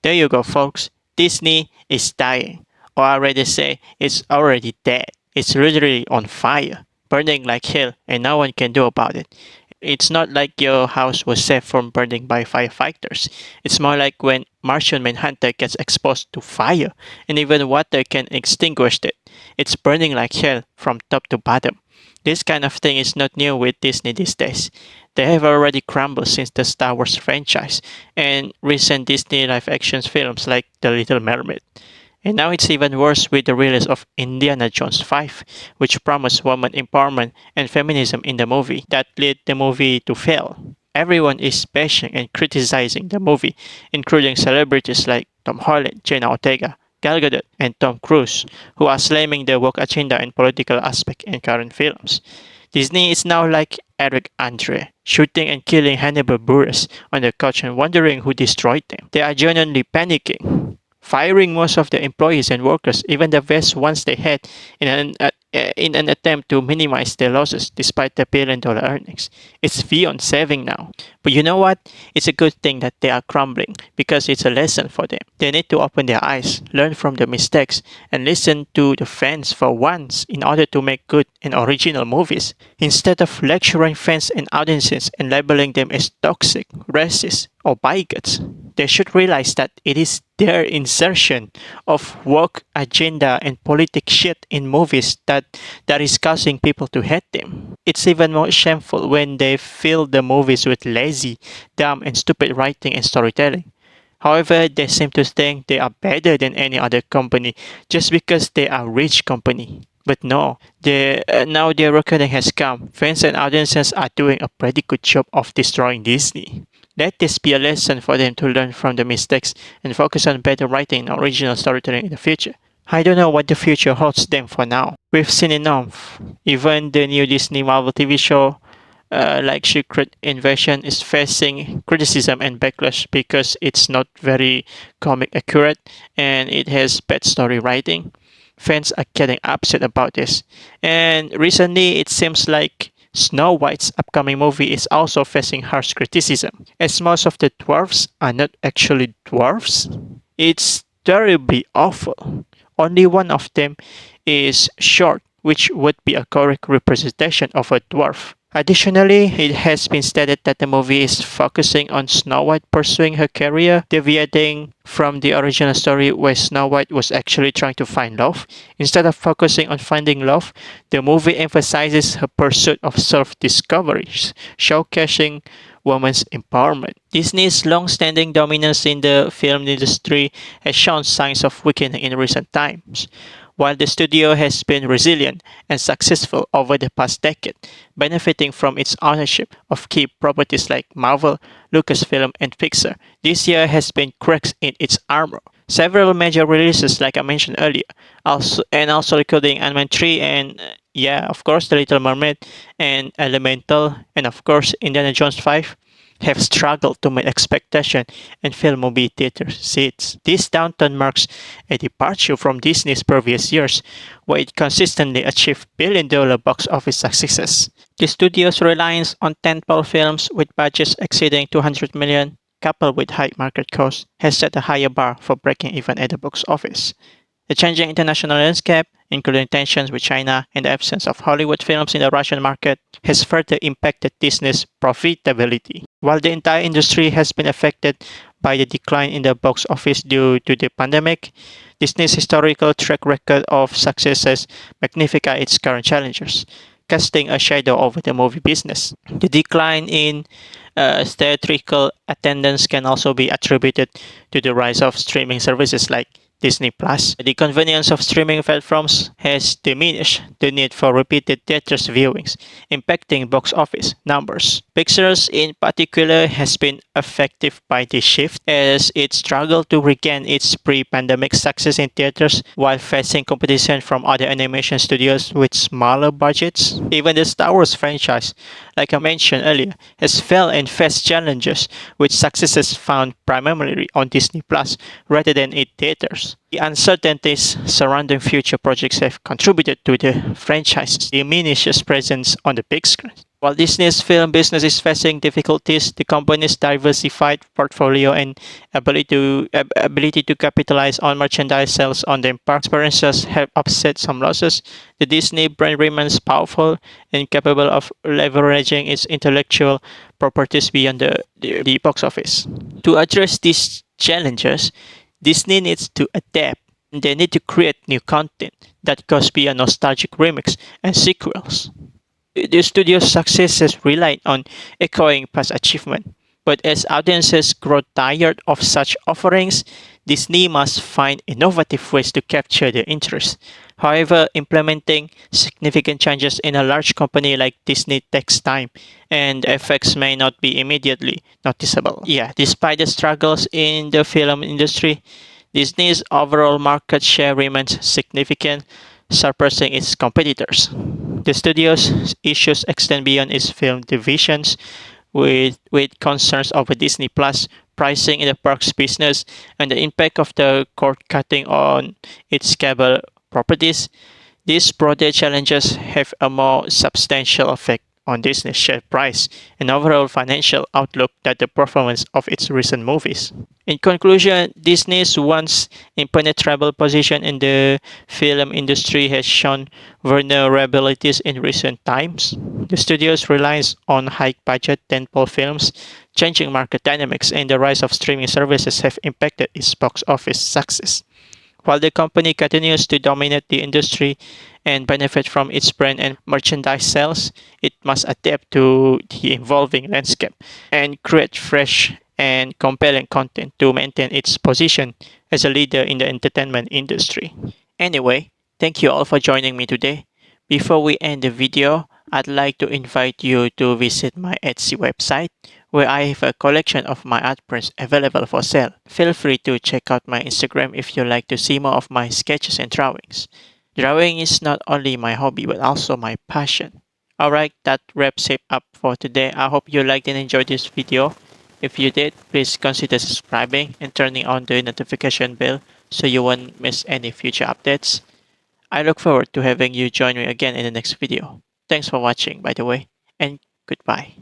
There you go, folks. Disney is dying. Or I rather say, it's already dead. It's literally on fire, burning like hell, and no one can do about it. It's not like your house was saved from burning by firefighters. It's more like when Martian Manhunter gets exposed to fire, and even water can extinguish it. It's burning like hell from top to bottom. This kind of thing is not new with Disney these days. They have already crumbled since the Star Wars franchise and recent Disney live action films like The Little Mermaid. And now it's even worse with the release of Indiana Jones 5, which promised woman empowerment and feminism in the movie that led the movie to fail. Everyone is bashing and criticizing the movie, including celebrities like Tom Holland, Jenna Ortega, Gal Gadot, and Tom Cruise, who are slamming the woke agenda and political aspect in current films. Disney is now like Eric Andre, shooting and killing Hannibal Buress on the couch and wondering who destroyed them. They are genuinely panicking, firing most of the employees and workers, even the best ones they had, in an attempt to minimize their losses despite the billion-dollar earnings. It's beyond saving now. But you know what? It's a good thing that they are crumbling because it's a lesson for them. They need to open their eyes, learn from the mistakes, and listen to the fans for once in order to make good and original movies. Instead of lecturing fans and audiences and labeling them as toxic, racist, or bigots, they should realize that it is their insertion of woke agenda and politic shit in movies that is causing people to hate them. It's even more shameful when they fill the movies with lazy, dumb, and stupid writing and storytelling. However, they seem to think they are better than any other company just because they are rich company. But no, now their reckoning has come. Fans and audiences are doing a pretty good job of destroying Disney. Let this be a lesson for them to learn from the mistakes and focus on better writing and original storytelling in the future. I don't know what the future holds them for now. We've seen enough. Even the new Disney Marvel TV show, like Secret Invasion, is facing criticism and backlash because it's not very comic accurate and it has bad story writing. Fans are getting upset about this. And recently, it seems like Snow White's upcoming movie is also facing harsh criticism, as most of the dwarfs are not actually dwarfs. It's terribly awful. Only one of them is short, which would be a correct representation of a dwarf. Additionally, it has been stated that the movie is focusing on Snow White pursuing her career, deviating from the original story where Snow White was actually trying to find love. Instead of focusing on finding love, the movie emphasizes her pursuit of self-discovery, showcasing women's empowerment. Disney's long-standing dominance in the film industry has shown signs of weakening in recent times. While the studio has been resilient and successful over the past decade, benefiting from its ownership of key properties like Marvel, Lucasfilm, and Pixar, this year has been cracks in its armor. Several major releases, like I mentioned earlier, also including Ant-Man 3 and yeah, of course, The Little Mermaid and Elemental, and of course, Indiana Jones 5, have struggled to meet expectation and fill movie theater seats. This downturn marks a departure from Disney's previous years, where it consistently achieved billion-dollar box office successes. The studio's reliance on tentpole films with budgets exceeding 200 million, coupled with high market costs, has set a higher bar for breaking even at the box office. The changing international landscape, including tensions with China and the absence of Hollywood films in the Russian market, has further impacted Disney's profitability. While the entire industry has been affected by the decline in the box office due to the pandemic, Disney's historical track record of successes magnify its current challenges, casting a shadow over the movie business. The decline in theatrical attendance can also be attributed to the rise of streaming services like Disney Plus. The convenience of streaming platforms has diminished the need for repeated theaters viewings, impacting box office numbers. Pixar's in particular has been affected by this shift as it struggled to regain its pre-pandemic success in theaters while facing competition from other animation studios with smaller budgets. Even the Star Wars franchise, like I mentioned earlier, has failed and faced challenges with successes found primarily on Disney Plus rather than in theaters. The uncertainties surrounding future projects have contributed to the franchise's diminished presence on the big screen. While Disney's film business is facing difficulties, the company's diversified portfolio and ability to capitalize on merchandise sales on their park experiences have offset some losses. The Disney brand remains powerful and capable of leveraging its intellectual properties beyond the box office. To address these challenges, Disney needs to adapt. They need to create new content that goes beyond nostalgic remakes and sequels. The studio's success has relied on echoing past achievement. But as audiences grow tired of such offerings, Disney must find innovative ways to capture their interest. However, implementing significant changes in a large company like Disney takes time, and the effects may not be immediately noticeable. Yeah, despite the struggles in the film industry, Disney's overall market share remains significant, surpassing its competitors. The studio's issues extend beyond its film divisions, with concerns over Disney Plus pricing in the parks business and the impact of the cord cutting on its cable properties. These broader challenges have a more substantial effect on Disney's share price and overall financial outlook than the performance of its recent movies. In conclusion, Disney's once impenetrable position in the film industry has shown vulnerabilities in recent times. The studio's reliance on high budget tentpole films, changing market dynamics, and the rise of streaming services have impacted its box office success. While the company continues to dominate the industry and benefit from its brand and merchandise sales, it must adapt to the evolving landscape and create fresh and compelling content to maintain its position as a leader in the entertainment industry. Anyway, thank you all for joining me today. Before we end the video, I'd like to invite you to visit my Etsy website where I have a collection of my art prints available for sale. Feel free to check out my Instagram if you like to see more of my sketches and drawings. Drawing is not only my hobby but also my passion. Alright, that wraps it up for today. I hope you liked and enjoyed this video. If you did, please consider subscribing and turning on the notification bell so you won't miss any future updates. I look forward to having you join me again in the next video. Thanks for watching, by the way, and goodbye.